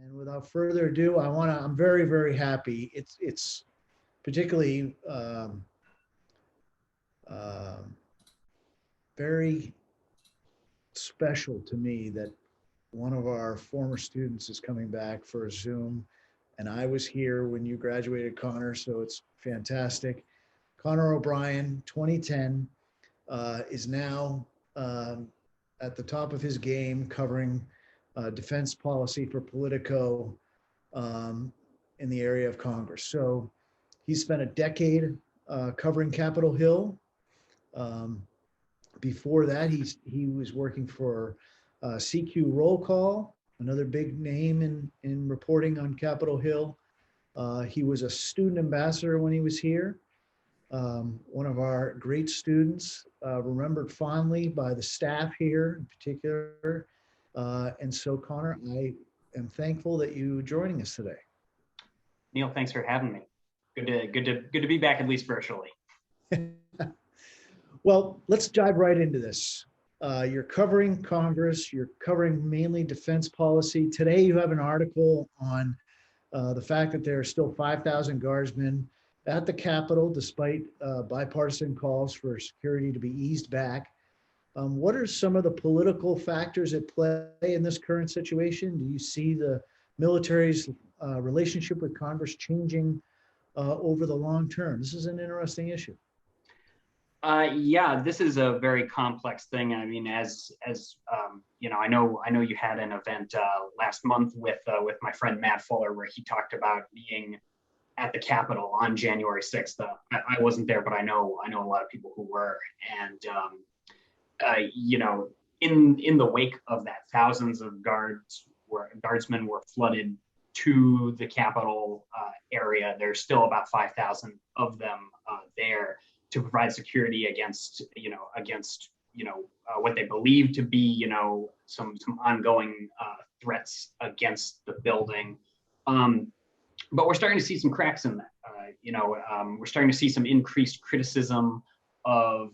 And without further ado, I'm very, very happy. It's particularly very special to me that one of our former students is coming back for a Zoom. And I was here when you graduated, Connor, so it's fantastic. Connor O'Brien, 2010, is now at the top of his game covering defense policy for Politico in the area of Congress. So he's spent a decade covering Capitol Hill. Before that, he was working for CQ Roll Call, another big name in reporting on Capitol Hill. He was a student ambassador when he was here. One of our great students, remembered fondly by the staff here in particular. And so, Connor, I am thankful that you joining us today. Neil, thanks for having me. Good to be back, at least virtually. Well, let's dive right into this. You're covering Congress. You're covering mainly defense policy. Today, you have an article on the fact that there are still 5,000 guardsmen at the Capitol, despite bipartisan calls for security to be eased back. What are some of the political factors at play in this current situation? Do you see the military's relationship with Congress changing over the long term? This is an interesting issue. Yeah, this is a very complex thing. I mean, as you know, I know you had an event last month with my friend Matt Fuller where he talked about being at the Capitol on January 6th. I wasn't there, but I know a lot of people who were. And you know, in the wake of that, thousands of guardsmen were flooded to the Capitol area. There's still about 5,000 of them there to provide security against what they believe to be some ongoing threats against the building. But we're starting to see some cracks in that. We're starting to see some increased criticism of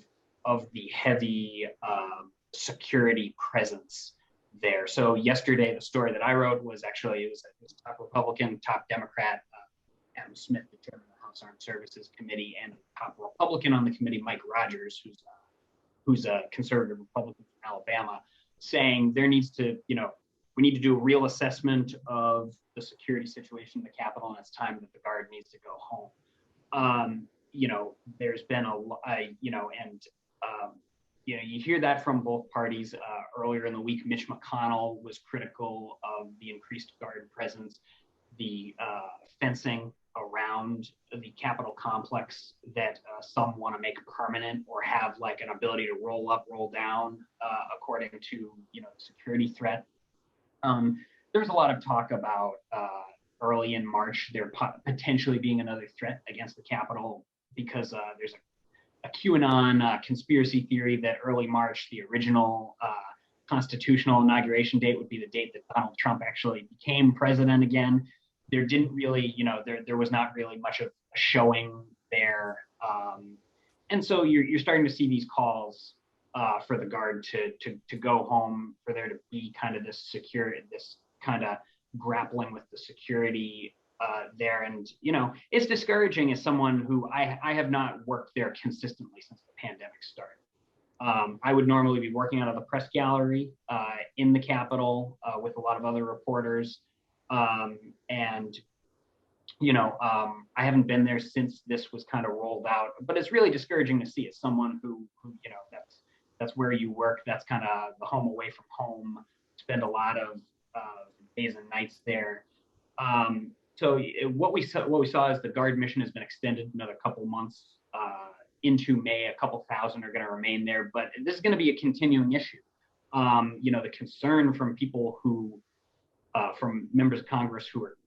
the heavy security presence there. So yesterday, the story that I wrote was actually it was top Republican, top Democrat, Adam Smith, the chairman of the House Armed Services Committee, and top Republican on the committee, Mike Rogers, who's a conservative Republican from Alabama, saying there needs to, we need to do a real assessment of the security situation in the Capitol, and it's time that the Guard needs to go home. There's been you hear that from both parties. Earlier in the week, Mitch McConnell was critical of the increased Guard presence, the fencing around the Capitol complex that some want to make permanent or have like an ability to roll up, roll down according to the security threat. There's a lot of talk about early in March there potentially being another threat against the Capitol because there's a QAnon conspiracy theory that early March, the original constitutional inauguration date, would be the date that Donald Trump actually became president again. There didn't really, there was not really much of a showing there. And so you're starting to see these calls for the Guard to go home, for there to be kind of this kind of grappling with the security there. And, it's discouraging as someone who I have not worked there consistently since the pandemic started. I would normally be working out of the press gallery in the Capitol with a lot of other reporters. I haven't been there since this was kind of rolled out, but it's really discouraging to see as someone who that's where you work. That's kind of the home away from home. Spend a lot of days and nights there. So what we saw is the Guard mission has been extended another couple months into May. A couple thousand are going to remain there, but this is going to be a continuing issue. The concern from people who, from members of Congress who are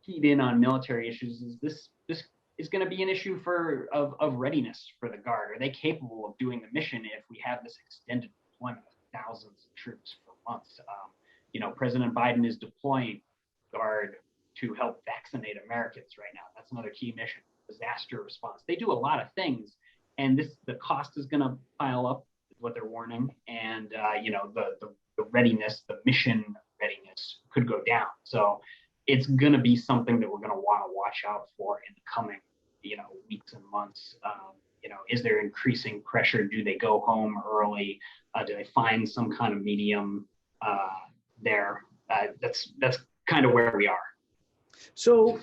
keyed in on military issues, is this is going to be an issue of readiness for the Guard. Are they capable of doing the mission if we have this extended deployment of thousands of troops for months? President Biden is deploying Guard to help vaccinate Americans right now. That's another key mission. Disaster response. They do a lot of things, and the cost is going to pile up, is what they're warning. And the readiness, the mission readiness, could go down. So it's going to be something that we're going to want to watch out for in the coming, weeks and months. Is there increasing pressure? Do they go home early? Do they find some kind of medium there? That's kind of where we are. So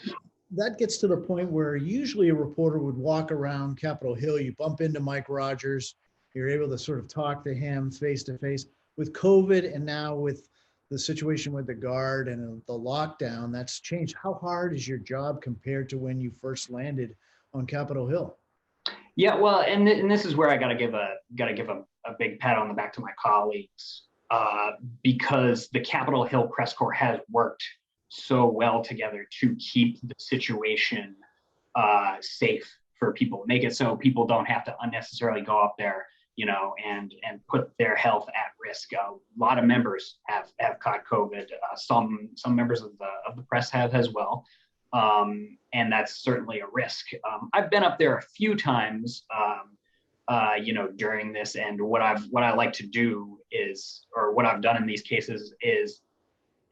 that gets to the point where usually a reporter would walk around Capitol Hill. You bump into Mike Rogers. You're able to sort of talk to him face to face. With COVID and now with the situation with the guard and the lockdown, that's changed. How hard is your job compared to when you first landed on Capitol Hill? Yeah, well, and this is where I got to give a big pat on the back to my colleagues, because the Capitol Hill press corps has worked so well together to keep the situation safe for people, make it so people don't have to unnecessarily go up there, and put their health at risk. A lot of members have caught COVID. Some members of the press have as well. And that's certainly a risk. I've been up there a few times, during this, and what I like to do is, or what I've done in these cases is,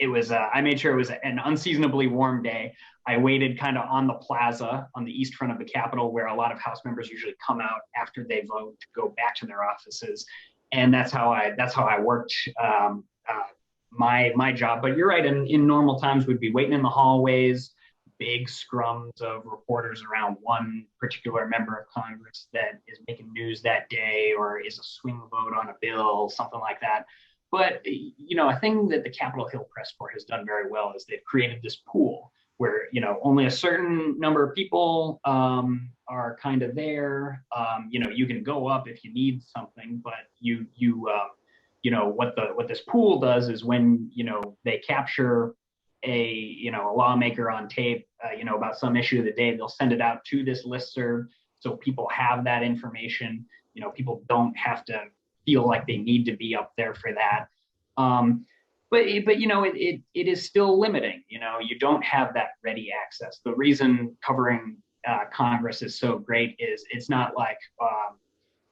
I made sure it was an unseasonably warm day. I waited kind of on the plaza on the east front of the Capitol, where a lot of House members usually come out after they vote to go back to their offices, and that's how I worked my job. But you're right. In normal times, we'd be waiting in the hallways, big scrums of reporters around one particular member of Congress that is making news that day, or is a swing vote on a bill, something like that. But, a thing that the Capitol Hill press corps has done very well is they've created this pool where, only a certain number of people are kind of there. You can go up if you need something, but what this pool does is when, they capture a lawmaker on tape, about some issue of the day, they'll send it out to this listserv so people have that information. People don't have to feel like they need to be up there for that. But it is still limiting. You don't have that ready access. The reason covering Congress is so great is it's not like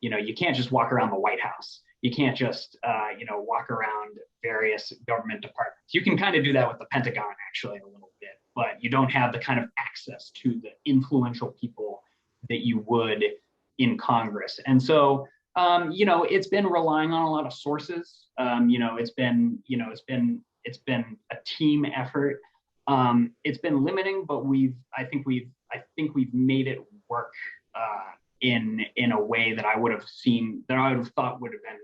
you can't just walk around the White House. You can't just walk around various government departments. You can kind of do that with the Pentagon actually a little bit, but you don't have the kind of access to the influential people that you would in Congress. And so it's been relying on a lot of sources. It's been a team effort. It's been limiting, but I think we've made it work in a way that I would have thought would have been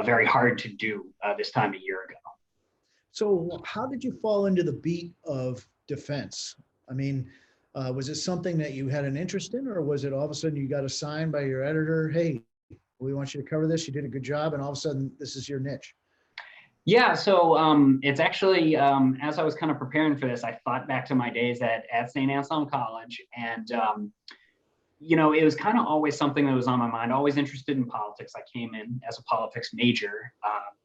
very hard to do this time a year ago. So how did you fall into the beat of defense? I mean, was it something that you had an interest in, or was it all of a sudden you got assigned by your editor, hey, we want you to cover this, you did a good job, and all of a sudden this is your niche? Yeah, so it's actually, as I was kind of preparing for this, I thought back to my days at St. Anselm College, and it was kind of always something that was on my mind, always interested in politics. I came in as a politics major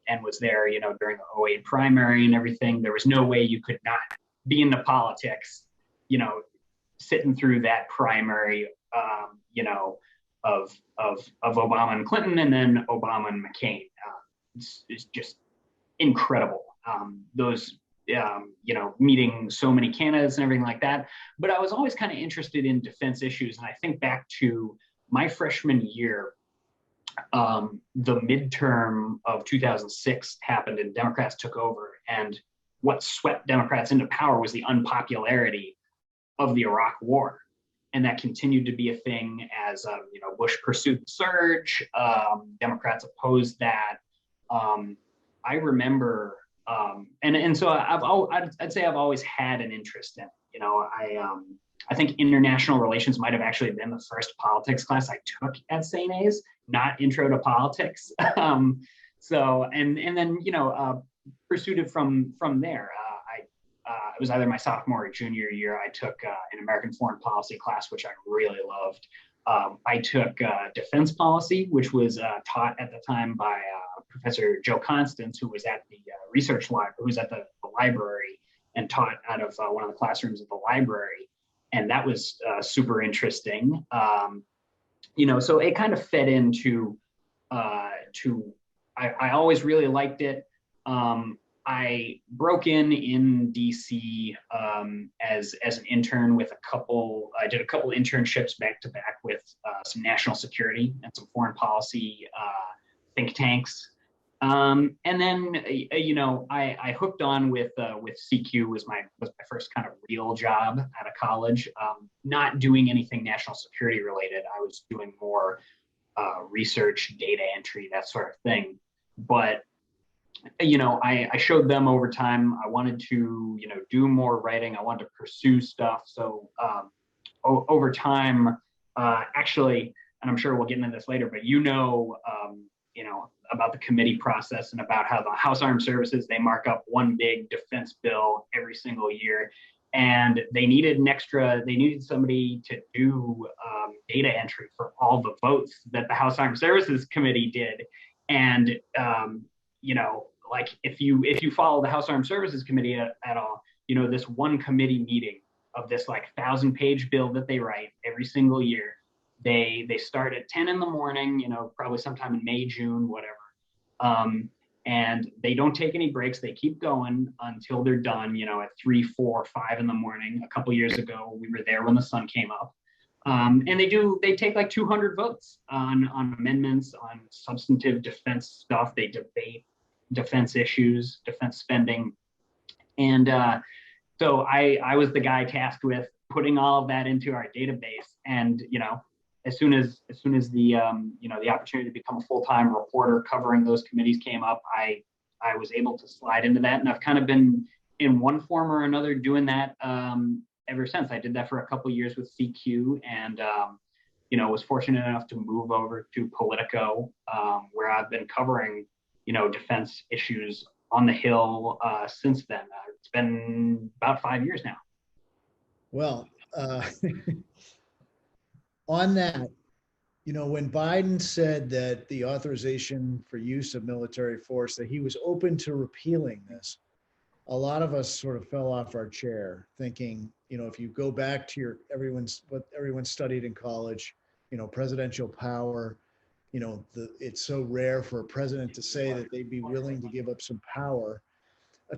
and was there, during the 2008 primary and everything. There was no way you could not be into politics, sitting through that primary, of Obama and Clinton, and then Obama and McCain. It's just incredible. Those, meeting so many candidates and everything like that. But I was always kind of interested in defense issues. And I think back to my freshman year, the midterm of 2006 happened and Democrats took over. And what swept Democrats into power was the unpopularity of the Iraq War. And that continued to be a thing as, Bush pursued the surge. Democrats opposed that. I remember, and so I'd say I've always had an interest in it. I think international relations might have actually been the first politics class I took at St. A's, not intro to politics. So, and then, pursued it from there. It was either my sophomore or junior year. I took an American foreign policy class, which I really loved. I took defense policy, which was taught at the time by Professor Joe Constance, who was at the research lab, who was at the library and taught out of one of the classrooms at the library. And that was super interesting. So it kind of fed into, I always really liked it. I broke in DC as an intern with I did a couple internships back to back with some national security and some foreign policy think tanks. And then, I hooked on with CQ was my first kind of real job out of college. Not doing anything national security related. I was doing more research, data entry, that sort of thing. But I showed them over time. I wanted to, do more writing. I wanted to pursue stuff. So over time, actually, and I'm sure we'll get into this later, but about the committee process and about how the House Armed Services, they mark up one big defense bill every single year. And they needed somebody to do data entry for all the votes that the House Armed Services Committee did. And, like if you follow the House Armed Services Committee at all, this one committee meeting of this like 1,000-page bill that they write every single year, they start at 10 in the morning, probably sometime in May, June, whatever. And they don't take any breaks. They keep going until they're done, at 3, 4, 5 in the morning. A couple years ago, we were there when the sun came up. And they take like 200 votes on amendments, on substantive defense stuff. They debate defense issues, defense spending. And so I was the guy tasked with putting all of that into our database. And, as soon as the opportunity to become a full-time reporter covering those committees came up, I was able to slide into that. And I've kind of been in one form or another doing that ever since. I did that for a couple of years with CQ, and was fortunate enough to move over to Politico, where I've been covering defense issues on the Hill since then. It's been about 5 years now. Well, on that, when Biden said that the authorization for use of military force, that he was open to repealing this, a lot of us sort of fell off our chair thinking, if you go back to what everyone studied in college, presidential power, it's so rare for a president to say that they'd be willing to give up some power.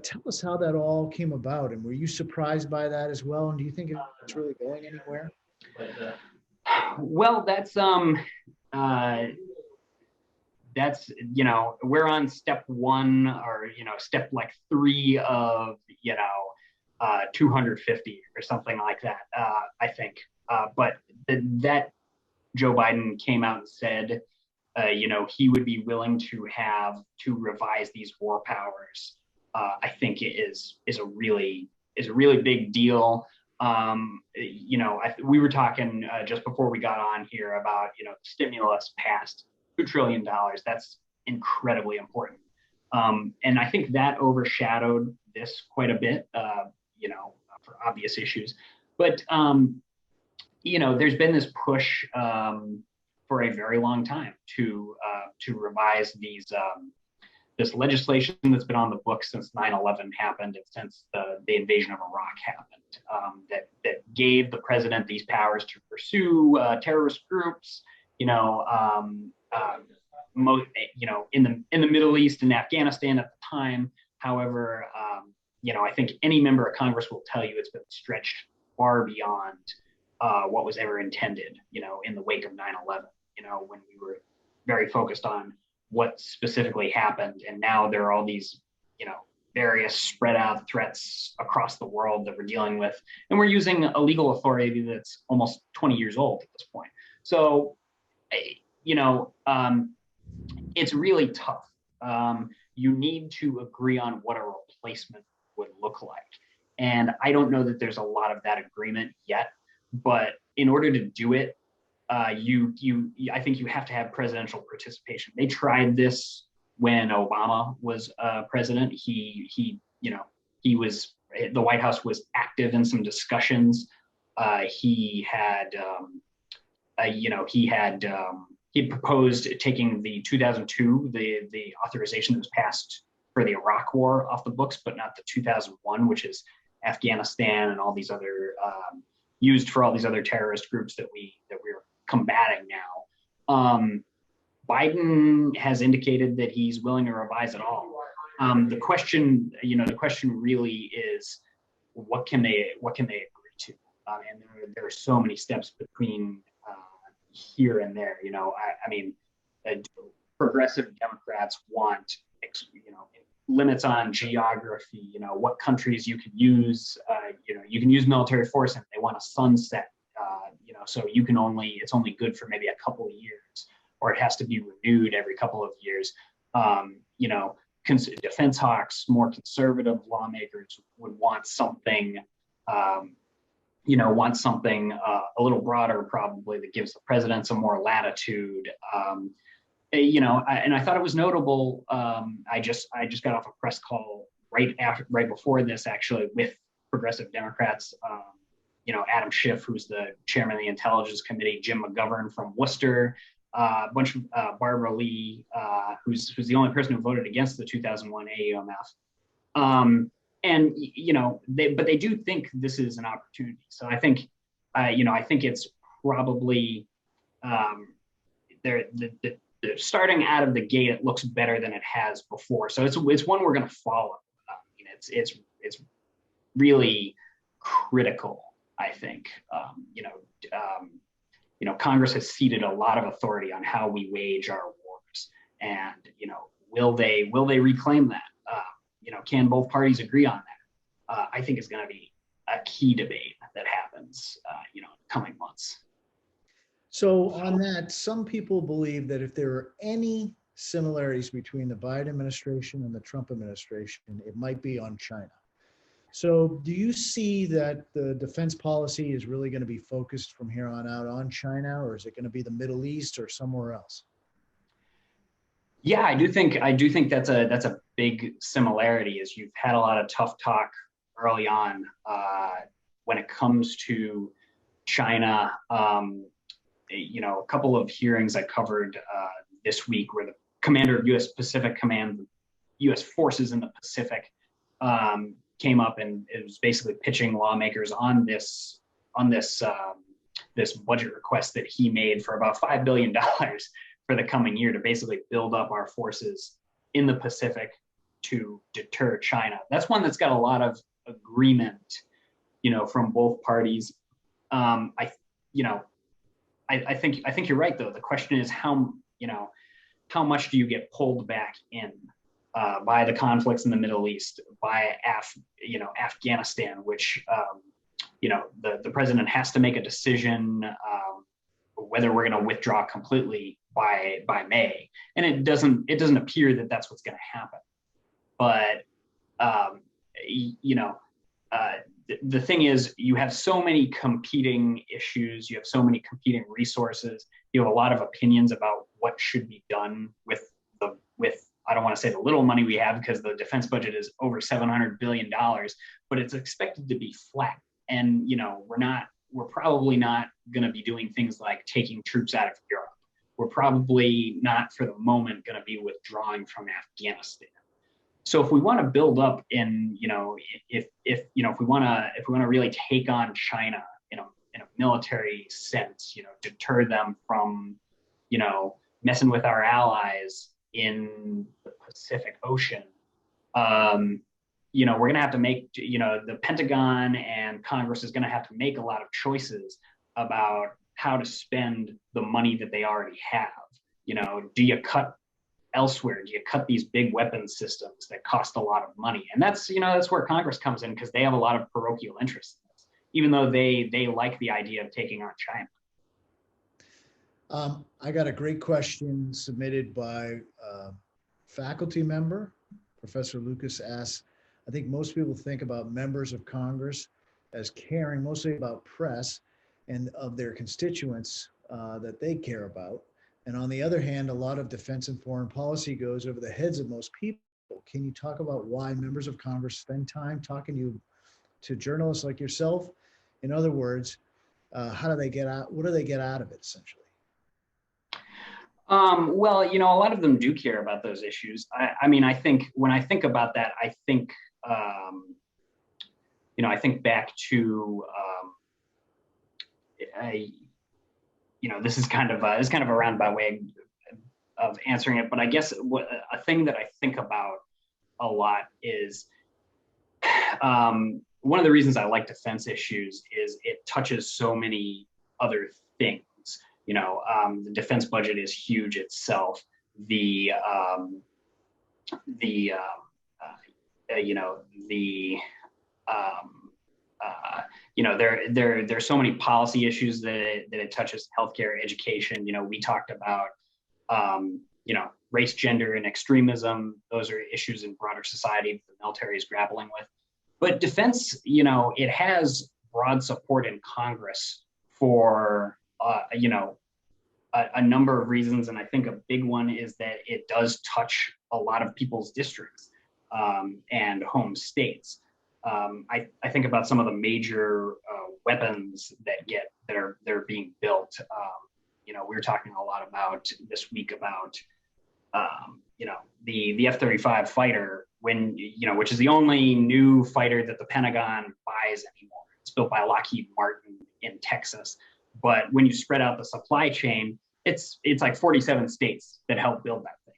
Tell us how that all came about, and were you surprised by that as well? And do you think it's really going anywhere? Well, that's we're on step 1 or step like 3 of 250 or something like that. I think, but that Joe Biden came out and said, he would be willing to revise these war powers. I think it is a really big deal. We were talking just before we got on here about, stimulus passed $2 trillion. That's incredibly important. And I think that overshadowed this quite a bit, for obvious issues. But, there's been this push for a very long time to revise this legislation that's been on the books since 9/11 happened and since the invasion of Iraq happened, that gave the president these powers to pursue terrorist groups, in the Middle East and Afghanistan at the time. However, I think any member of Congress will tell you it's been stretched far beyond what was ever intended, in the wake of 9/11, when we were very focused on what specifically happened. And now there are all these, various spread out threats across the world that we're dealing with. And we're using a legal authority that's almost 20 years old at this point. So, it's really tough. You need to agree on what a replacement would look like. And I don't know that there's a lot of that agreement yet, but in order to do it, I think you have to have presidential participation. They tried this when Obama was president. He the White House was active in some discussions. He proposed taking the 2002, the authorization that was passed for the Iraq War off the books, but not the 2001, which is Afghanistan and all these other used for all these other terrorist groups that we're combating now. Biden has indicated that he's willing to revise it all. The question, the question really is, what can they agree to? And there are so many steps between here and there. I mean, progressive Democrats want, limits on geography. What countries you can use. You can use military force, and they want a sunset. So it's only good for maybe a couple of years, or it has to be renewed every couple of years. Defense hawks, more conservative lawmakers would want something, a little broader, probably, that gives the president some more latitude. And I thought it was notable. I just got off a press call right before this, actually, with progressive Democrats. Adam Schiff, who's the chairman of the Intelligence Committee, Jim McGovern from Worcester, a bunch of Barbara Lee, who's the only person who voted against the 2001 AUMF. But they do think this is an opportunity. So I think, I think it's probably they're starting out of the gate. It looks better than it has before. So it's one we're going to follow. It's really critical, I think. Congress has ceded a lot of authority on how we wage our wars, and will they reclaim that? Can both parties agree on that? I think it's going to be a key debate that happens, in the coming months. So on that, some people believe that if there are any similarities between the Biden administration and the Trump administration, it might be on China. So do you see that the defense policy is really going to be focused from here on out on China, or is it going to be the Middle East or somewhere else? Yeah, I do think that's a big similarity. Is you've had a lot of tough talk early on when it comes to China. A couple of hearings I covered this week where the commander of U.S. Pacific Command, U.S. forces in the Pacific, came up and it was basically pitching lawmakers on this budget request that he made for about $5 billion for the coming year to basically build up our forces in the Pacific to deter China. That's one that's got a lot of agreement, from both parties. I think you're right, though. The question is how much do you get pulled back in by the conflicts in the Middle East, by Afghanistan, which the president has to make a decision whether we're going to withdraw completely by May, and it doesn't appear that that's what's going to happen. But the thing is, you have so many competing issues, you have so many competing resources, you have a lot of opinions about what should be done with I don't want to say the little money we have, because the defense budget is over $700 billion, but it's expected to be flat. And, we're probably not going to be doing things like taking troops out of Europe. We're probably not, for the moment, going to be withdrawing from Afghanistan. So if we want to build up in, if we want to really take on China in a military sense, deter them from, messing with our allies in the Pacific Ocean, we're going to have to make, the Pentagon and Congress is going to have to make a lot of choices about how to spend the money that they already have. Do you cut elsewhere? Do you cut these big weapons systems that cost a lot of money? And that's where Congress comes in, because they have a lot of parochial interests in this, even though they like the idea of taking on China. I got a great question submitted by a faculty member. Professor Lucas asks, I think most people think about members of Congress as caring mostly about press and of their constituents that they care about. And on the other hand, a lot of defense and foreign policy goes over the heads of most people. Can you talk about why members of Congress spend time talking to journalists like yourself? In other words, how do they get out? What do they get out of it, essentially? Well, a lot of them do care about those issues. I think when I think about that, I think back to, this is kind of a roundabout way of answering it, but I guess a thing that I think about a lot is one of the reasons I like defense issues is it touches so many other things. The defense budget is huge itself. The there's so many policy issues that it touches: healthcare, education. We talked about race, gender, and extremism. Those are issues in broader society the military is grappling with. But defense, it has broad support in Congress for a number of reasons, and I think a big one is that it does touch a lot of people's districts and home states. I think about some of the major weapons that are being built. We were talking a lot about this week about the F-35 fighter, which is the only new fighter that the Pentagon buys anymore. It's built by Lockheed Martin in Texas, but when you spread out the supply chain, it's like 47 states that help build that thing.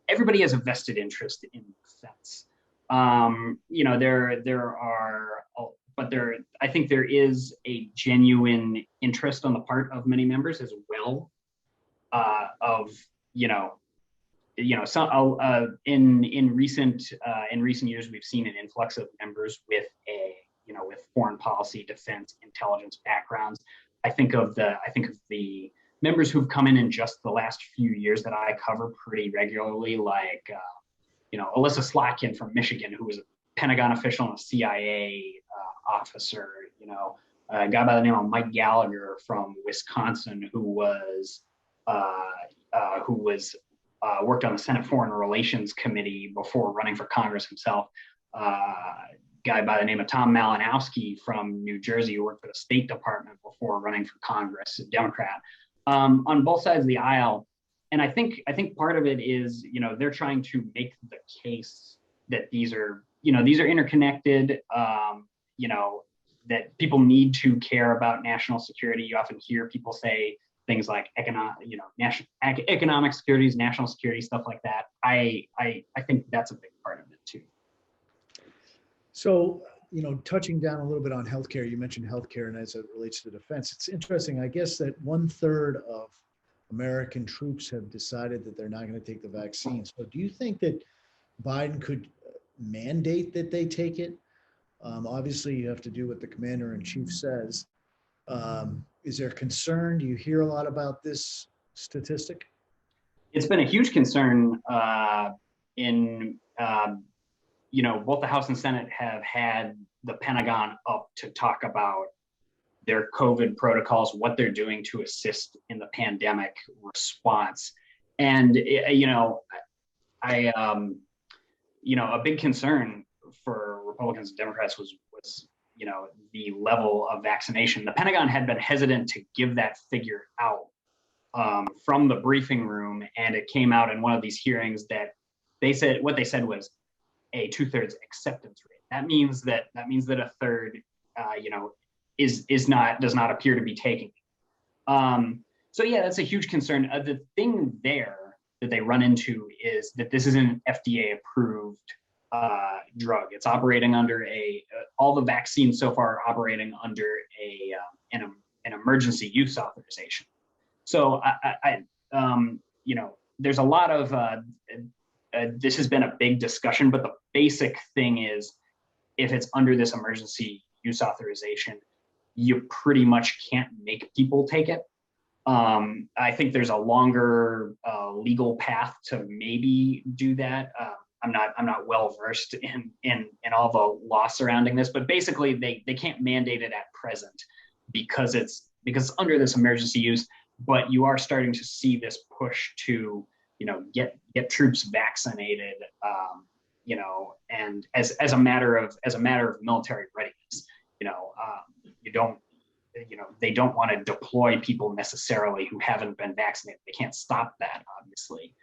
Everybody has a vested interest in defense. I think there is a genuine interest on the part of many members as well. In recent years, we've seen an influx of members with foreign policy, defense, intelligence backgrounds. I think of the members who've come in just the last few years that I cover pretty regularly, like Alyssa Slotkin from Michigan, who was a Pentagon official and a CIA officer. A guy by the name of Mike Gallagher from Wisconsin, who worked on the Senate Foreign Relations Committee before running for Congress himself. Guy by the name of Tom Malinowski from New Jersey, who worked for the State Department before running for Congress, a Democrat. On both sides of the aisle. And I think part of it is, they're trying to make the case that these are interconnected, that people need to care about national security. You often hear people say things like economic security, national security, stuff like that. I think that's a big part of it too. So, touching down a little bit on healthcare, you mentioned healthcare, and as it relates to defense, it's interesting. I guess that 1/3 of American troops have decided that they're not going to take the vaccine. So do you think that Biden could mandate that they take it? Obviously, you have to do what the commander-in-chief says. Is there concern? Do you hear a lot about this statistic? It's been a huge concern both the House and Senate have had the Pentagon up to talk about their COVID protocols, what they're doing to assist in the pandemic response. And, a big concern for Republicans and Democrats was the level of vaccination. The Pentagon had been hesitant to give that figure out from the briefing room, and it came out in one of these hearings that they said was a 2/3 acceptance rate. That means that a third, does not appear to be taking it. So yeah, that's a huge concern. The thing there that they run into is that this is an FDA approved drug. It's operating under all the vaccines so far are operating under an emergency use authorization. So there's a lot of this has been a big discussion, but the basic thing is, if it's under this emergency use authorization, you pretty much can't make people take it. I think there's a longer legal path to maybe do that. I'm not well versed in all the law surrounding this, but basically they can't mandate it at present because it's under this emergency use. But you are starting to see this push to get troops vaccinated, and as a matter of military readiness. They don't want to deploy people necessarily who haven't been vaccinated. They can't stop that, obviously,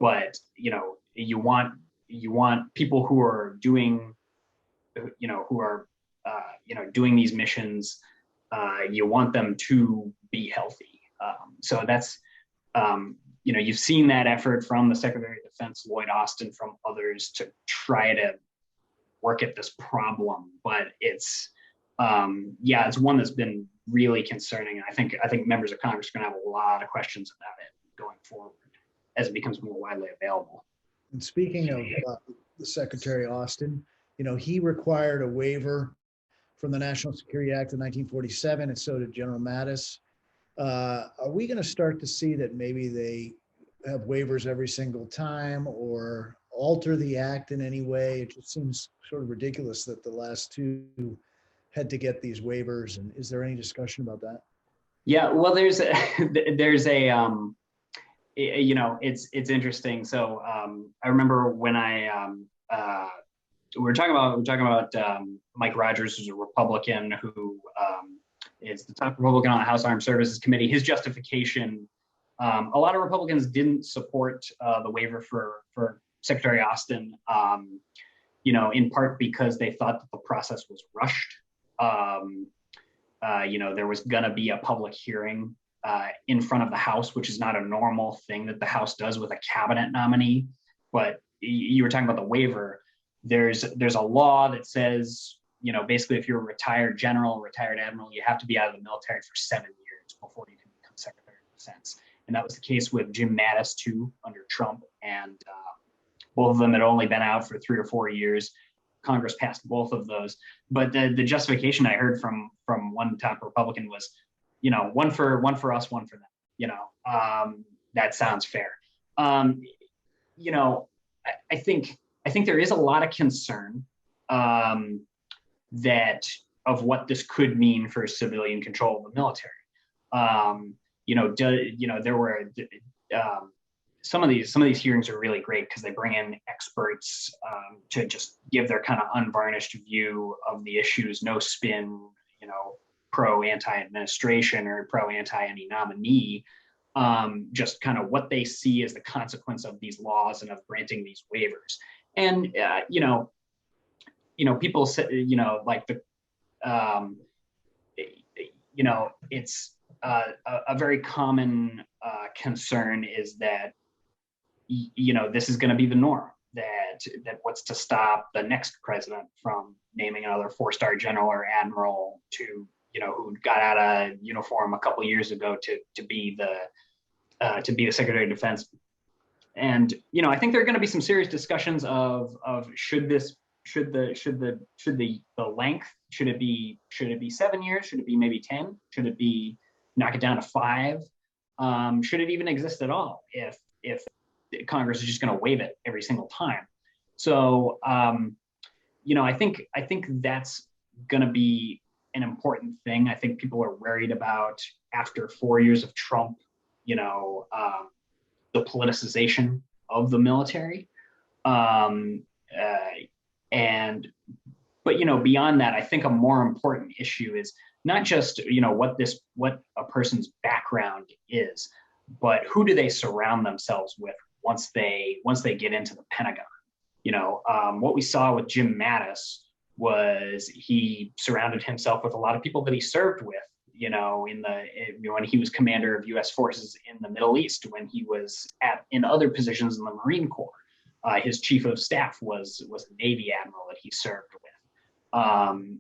but you want people who are doing doing these missions. You want them to be healthy. So that's you've seen that effort from the Secretary of Defense, Lloyd Austin, from others to try to work at this problem, but it's one that's been really concerning. And I think members of Congress are going to have a lot of questions about it going forward as it becomes more widely available. And speaking of the Secretary Austin, he required a waiver from the National Security Act of 1947, and so did General Mattis. Are we going to start to see that maybe they have waivers every single time or alter the act in any way? It just seems sort of ridiculous that the last two had to get these waivers. And is there any discussion about that? Yeah, well, there's a it's interesting. So I remember when we were talking about Mike Rogers, who's a Republican who is the top Republican on the House Armed Services Committee. His justification, a lot of Republicans didn't support the waiver for Secretary Austin, in part because they thought that the process was rushed. There was going to be a public hearing in front of the House, which is not a normal thing that the House does with a cabinet nominee. But you were talking about the waiver. There's a law that says, basically if you're a retired general, retired admiral, you have to be out of the military for 7 years before you can become Secretary of Defense. And that was the case with Jim Mattis too, under Trump. And both of them had only been out for 3 or 4 years. Congress passed both of those. But the justification I heard from one top Republican was, one for us, one for them. That sounds fair. I think there is a lot of concern that of what this could mean for civilian control of the military. There were some of these hearings are really great because they bring in experts to just give their kind of unvarnished view of the issues, no spin, pro anti-administration or pro anti any nominee, just kind of what they see as the consequence of these laws and of granting these waivers. And people say, it's a very common concern is that this is going to be the norm, that what's to stop the next president from naming another 4-star general or admiral to who got out of uniform a couple of years ago to be the Secretary of Defense. And I think there are going to be some serious discussions of should the length, should it be 7 years, should it be maybe 10, should it be knock it down to 5, should it even exist at all if Congress is just going to waive it every single time. So I think that's going to be an important thing. I think people are worried about, after 4 years of Trump, the politicization of the military. But beyond that, I think a more important issue is not just, what a person's background is, but who do they surround themselves with once they get into the Pentagon. What we saw with Jim Mattis was he surrounded himself with a lot of people that he served with, when he was commander of U.S. forces in the Middle East, when he was in other positions in the Marine Corps. His chief of staff was a Navy admiral that he served with, and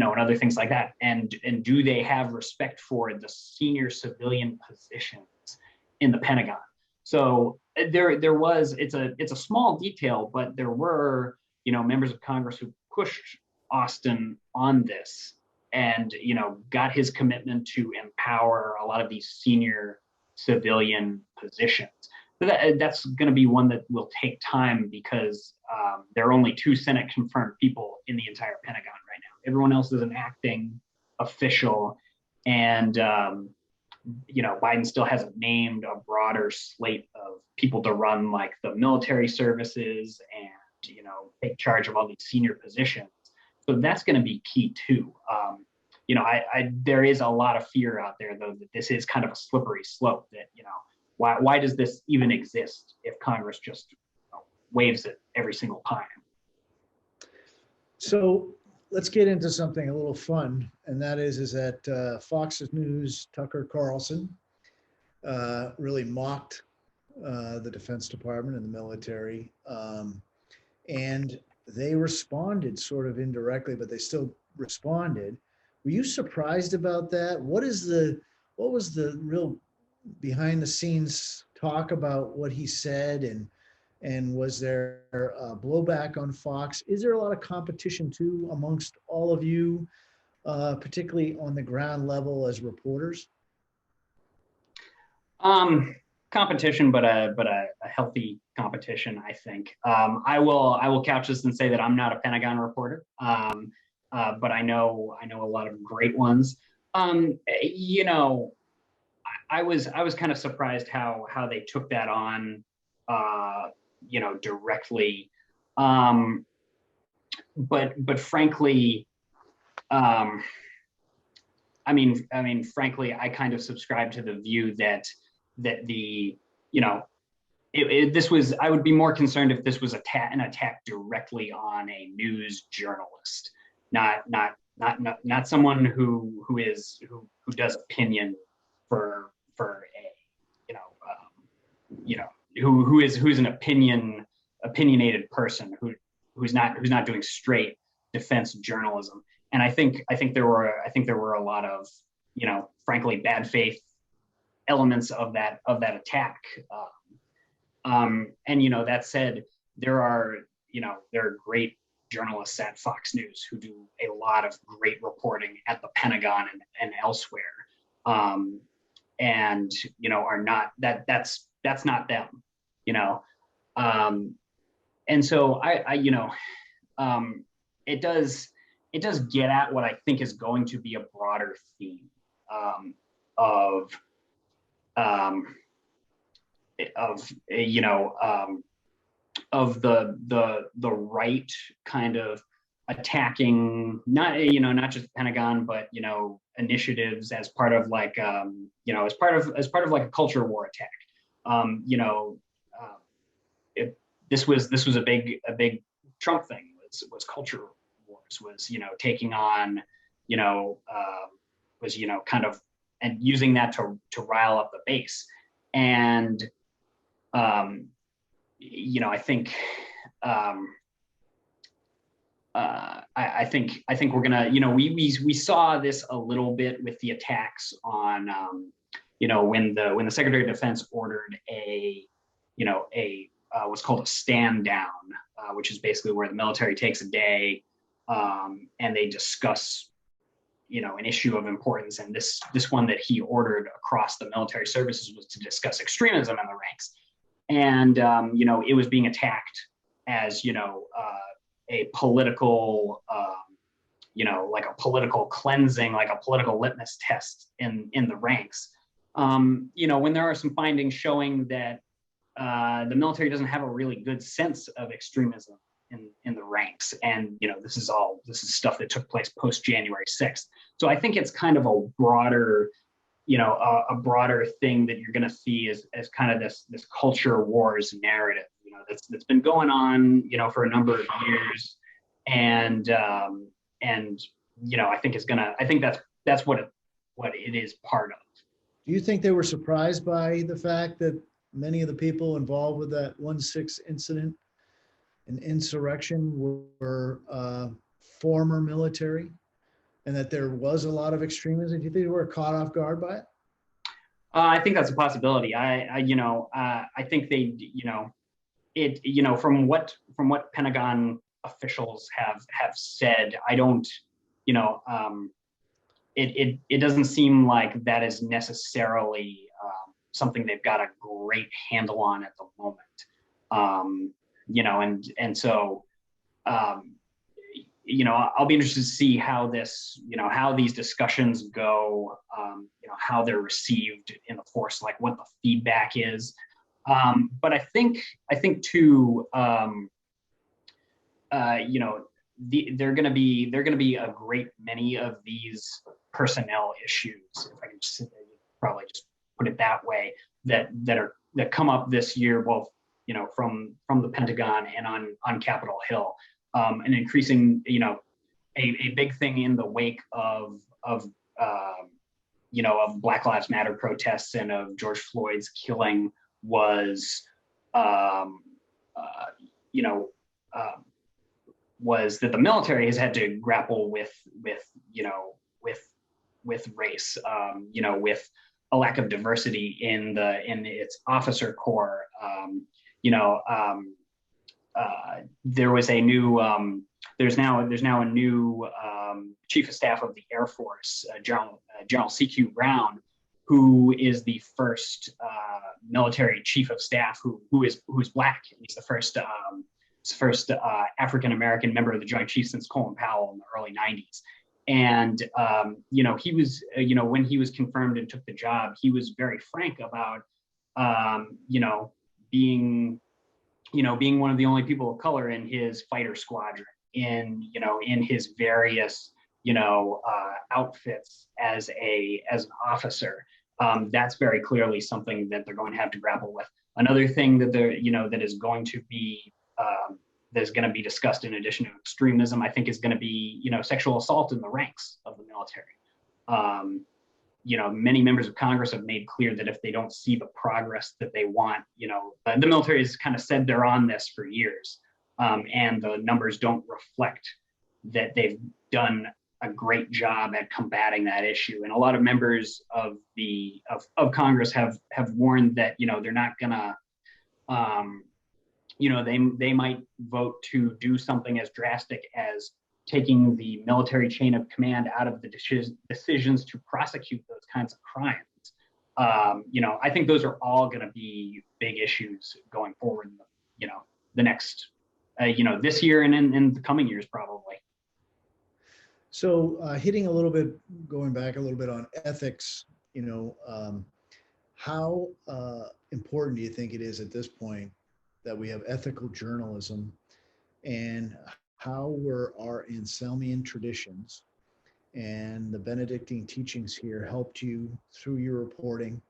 other things like that. And do they have respect for the senior civilian positions in the Pentagon? So there was, it's a small detail, but there were, members of Congress who pushed Austin on this and, got his commitment to empower a lot of these senior civilian positions. So that's going to be one that will take time because there are only 2 Senate confirmed people in the entire Pentagon right now. Everyone else is an acting official, and Biden still hasn't named a broader slate of people to run like the military services and take charge of all these senior positions. So that's going to be key too. There is a lot of fear out there though that this is kind of a slippery slope. That why does this even exist if Congress just waives it every single time? So let's get into something a little fun, and that is that Fox News Tucker Carlson really mocked the Defense Department and the military, and they responded sort of indirectly, but they still responded. Were you surprised about that? What was the real behind the scenes talk about what he said, and was there blowback on Fox? Is there a lot of competition too amongst all of you, particularly on the ground level as reporters? Competition, but a healthy competition, I think. I will couch this and say that I'm not a Pentagon reporter, but I know a lot of great ones. You know, I was kind of surprised how they took that on, directly. But frankly, frankly, I kind of subscribe to the view that the, this was, I would be more concerned if this was an attack directly on a news journalist, not someone who does opinion for who's an opinionated person who's not doing straight defense journalism. And I think there were a lot of, frankly, bad faith elements of that attack. And that said, there are great journalists at Fox News who do a lot of great reporting at the Pentagon and elsewhere, and are not that's not them, and so it does get at what I think is going to be a broader theme of the right kind of attacking not just the Pentagon, but initiatives as part of like as part of like a culture war attack. This was a big Trump thing, was culture wars, was taking on was kind of, and using that to rile up the base. And I think I think we're gonna, we saw this a little bit with the attacks on when the Secretary of Defense ordered a what's called a stand down, which is basically where the military takes a day and they discuss an issue of importance. And this one that he ordered across the military services was to discuss extremism in the ranks. And it was being attacked as a political like a political cleansing, like a political litmus test in the ranks. When there are some findings showing that the military doesn't have a really good sense of extremism in the ranks, and this is stuff that took place post January 6th. So I think it's kind of a broader thing that you're going to see as kind of this culture wars narrative, that's been going on for a number of years, and I think that's what it is part of. Do you think they were surprised by the fact that many of the people involved with that 1/6 incident, an insurrection, were former military, and that there was a lot of extremism? Do you think they were caught off guard by it? I think that's a possibility. I think they, from what Pentagon officials have said, I don't, it doesn't seem like that is necessarily something they've got a great handle on at the moment. And so, I'll be interested to see how this, how these discussions go, how they're received in the force, like what the feedback is. But I think too, they're going to be a great many of these personnel issues, if I can just probably just put it that way, that come up this year, both from the Pentagon and on Capitol Hill, an increasing, a big thing in the wake of Black Lives Matter protests and of George Floyd's killing was, you know, was that the military has had to grapple with you know, with race, you know, with a lack of diversity in its officer corps. You know, there was a new there's now a new chief of staff of the Air Force, General C.Q. Brown, who is the first military chief of staff who's Black. He's the first African American member of the Joint Chiefs since Colin Powell in the early '90s. And you know, he was, you know, when he was confirmed and took the job, he was very frank about you know, being one of the only people of color in his fighter squadron, in, you know, in his various, you know, outfits as an officer. That's very clearly something that they're going to have to grapple with. Another thing that that is going to be that's going to be discussed in addition to extremism, I think, is going to be, you know, sexual assault in the ranks of the military. You know, many members of Congress have made clear that if they don't see the progress that they want, you know, the military has kind of said they're on this for years, and the numbers don't reflect that they've done a great job at combating that issue. And a lot of members of Congress have warned that, you know, they're not gonna, you know, they might vote to do something as drastic as taking the military chain of command out of the decisions to prosecute those kinds of crimes. You know, I think those are all going to be big issues going forward, you know, the next, you know, this year and in the coming years, probably. So going back a little bit on ethics, you know, how important do you think it is at this point that we have ethical journalism, and how were our Anselmian traditions and the Benedictine teachings here helped you through your reporting?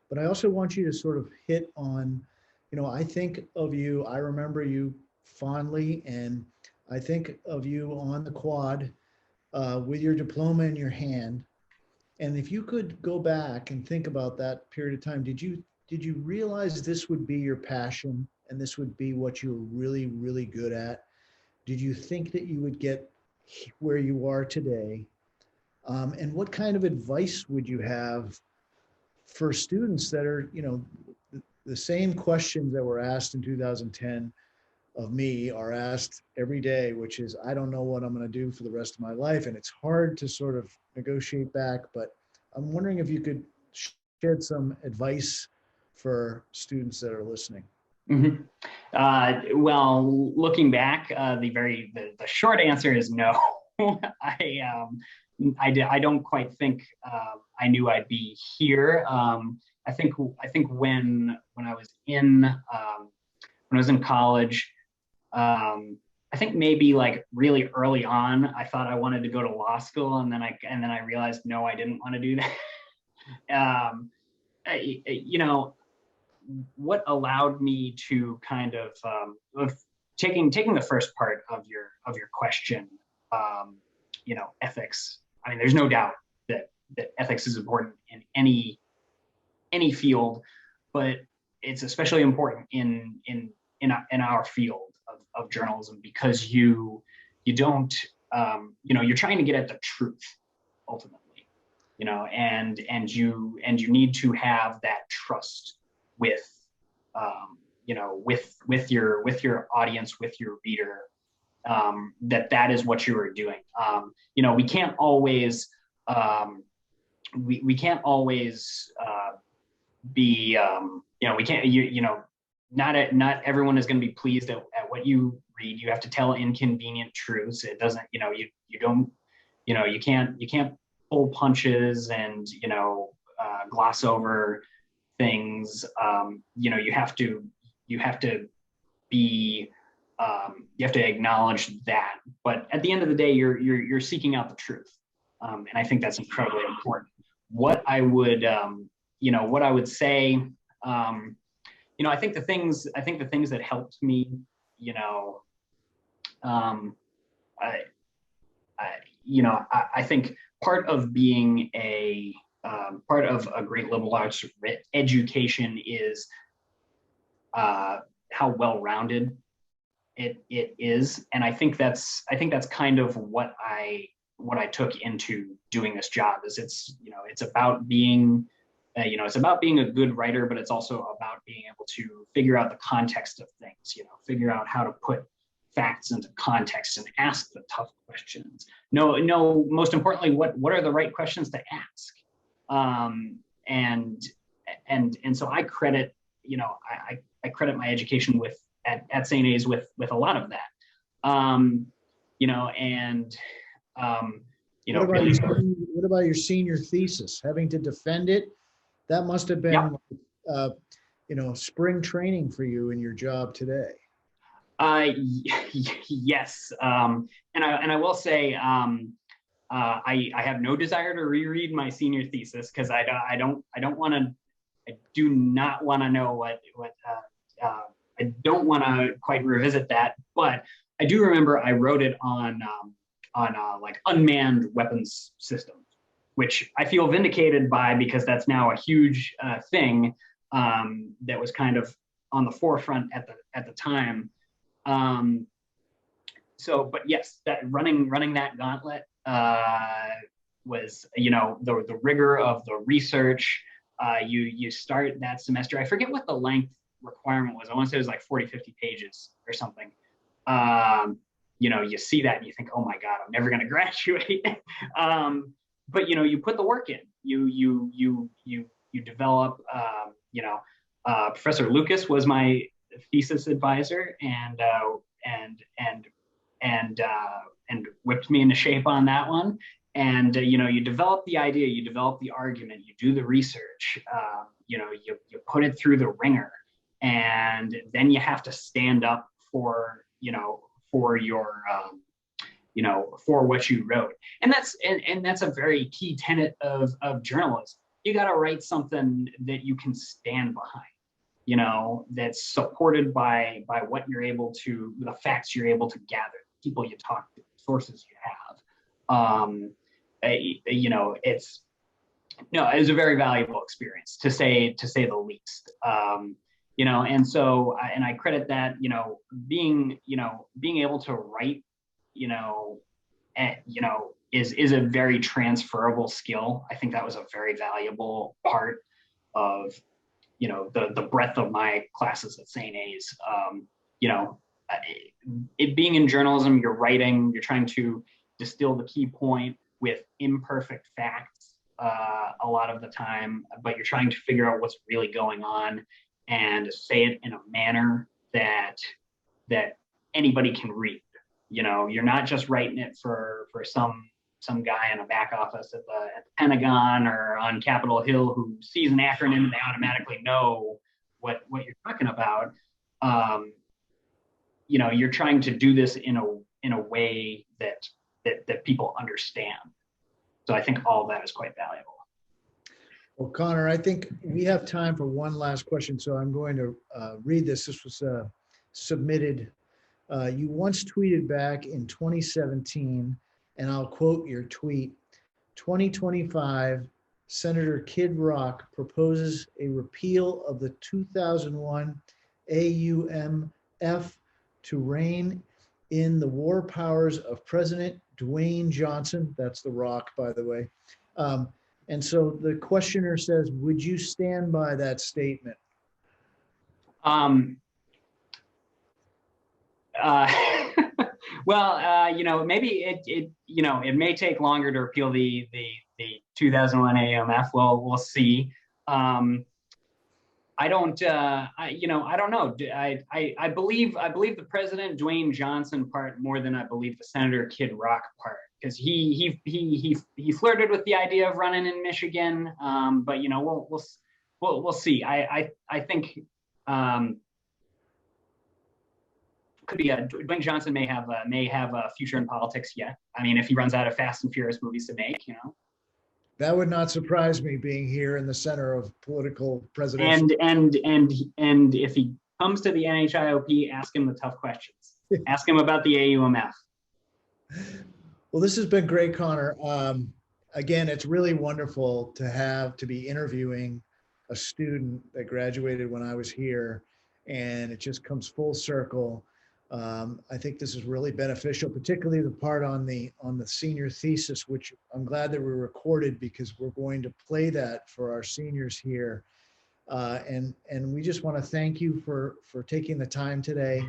But I also want you to sort of hit on, you know, I think of you, I remember you fondly, and I think of you on the quad with your diploma in your hand. And if you could go back and think about that period of time, did you realize this would be your passion and this would be what you were really, really good at? Did you think that you would get where you are today? And what kind of advice would you have for students that are, you know, the same questions that were asked in 2010 of me are asked every day, which is, I don't know what I'm going to do for the rest of my life. And it's hard to sort of negotiate back, but I'm wondering if you could shed some advice for students that are listening. Mm-hmm. Well, looking back, the short answer is no. I don't quite think I knew I'd be here. I think when I was in college, I think maybe like really early on, I thought I wanted to go to law school, and then I realized no, I didn't want to do that. You know, what allowed me to kind of taking the first part of your question, you know, ethics. I mean, there's no doubt that ethics is important in any field, but it's especially important in our field of journalism, because you don't, you know, you're trying to get at the truth ultimately, you know, and you need to have that trust with, you know, with your audience, with your reader, that is what you are doing. You know, we can't always, we can't always be, you know, we can't, you know, not everyone is going to be pleased at what you read. You have to tell inconvenient truths. It doesn't, you know, you don't, you know, you can't pull punches and, you know, gloss over things. You know, you have to be, you have to acknowledge that. But at the end of the day, you're seeking out the truth, and I think that's incredibly important. What I would, you know, what I would say, you know, I think the things that helped me, you know, I think part of being part of a great liberal arts education is how well-rounded it is, and I think that's kind of what I took into doing this job. Is it's about being it's about being a good writer, but it's also about being able to figure out the context of things, figure out how to put facts into context and ask the tough questions. No, most importantly, what are the right questions to ask? And so I credit, I credit my education at St. A's with a lot of that. What about your senior thesis? Having to defend it, that must have been, spring training for you in your job today. Yes, and I will say, I have no desire to reread my senior thesis, because I do not want to know I don't want to quite revisit that, but I do remember I wrote it on like unmanned weapons systems, which I feel vindicated by, because that's now a huge thing that was kind of on the forefront at the time. But yes, that running that gauntlet was, the rigor of the research. You start that semester. I forget what the length requirement was. I want to say it was like 40, 50 pages or something. You see that and you think, oh my God, I'm never going to graduate. But you put the work in. You develop. Professor Lucas was my thesis advisor, and whipped me into shape on that one. And you develop the idea, you develop the argument, you do the research, you put it through the ringer, and then you have to stand up for your for what you wrote. And that's a very key tenet of journalism. You got to write something that you can stand behind, that's supported by what you're able to, the facts you're able to gather, people you talk to, sources you have. It was a very valuable experience, to say the least. And so, and I credit that, being able to write, is a very transferable skill. I think that was a very valuable part of, the breadth of my classes at St. A's. It being in journalism, you're writing, you're trying to distill the key point with imperfect facts a lot of the time, but you're trying to figure out what's really going on and say it in a manner that anybody can read. You're not just writing it for some guy in a back office at the Pentagon or on Capitol Hill who sees an acronym and they automatically know what you're talking about. You're trying to do this in a way that people understand. So I think all of that is quite valuable. Well, Connor, I think we have time for one last question, so I'm going to read this. This was submitted. You once tweeted back in 2017, and I'll quote your tweet: 2025, Senator Kid Rock proposes a repeal of the 2001 AUMF to rein in the war powers of President Dwayne Johnson. That's The Rock, by the way. And so the questioner says, would you stand by that statement? Well, maybe it may take longer to repeal the 2001 AUMF. Well, we'll see. I don't know. I believe the President Dwayne Johnson part more than I believe the Senator Kid Rock part, because he flirted with the idea of running in Michigan. But we'll see. I think could be Dwayne Johnson may have a future in politics yet. I mean, if he runs out of Fast and Furious movies to make, That would not surprise me, being here in the center of political presidential. And if he comes to the NHIOP, ask him the tough questions. Ask him about the AUMF. Well, this has been great, Connor. Again, it's really wonderful to be interviewing a student that graduated when I was here. and it just comes full circle. I think this is really beneficial, particularly the part on the senior thesis, which I'm glad that we recorded because we're going to play that for our seniors here. And we just want to thank you for taking the time today.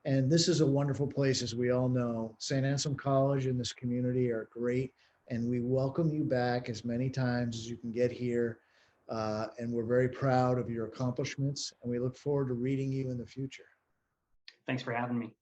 And this is a wonderful place, as we all know. St. Anselm College and this community are great, and we welcome you back as many times as you can get here. And we're very proud of your accomplishments, and we look forward to reading you in the future. Thanks for having me.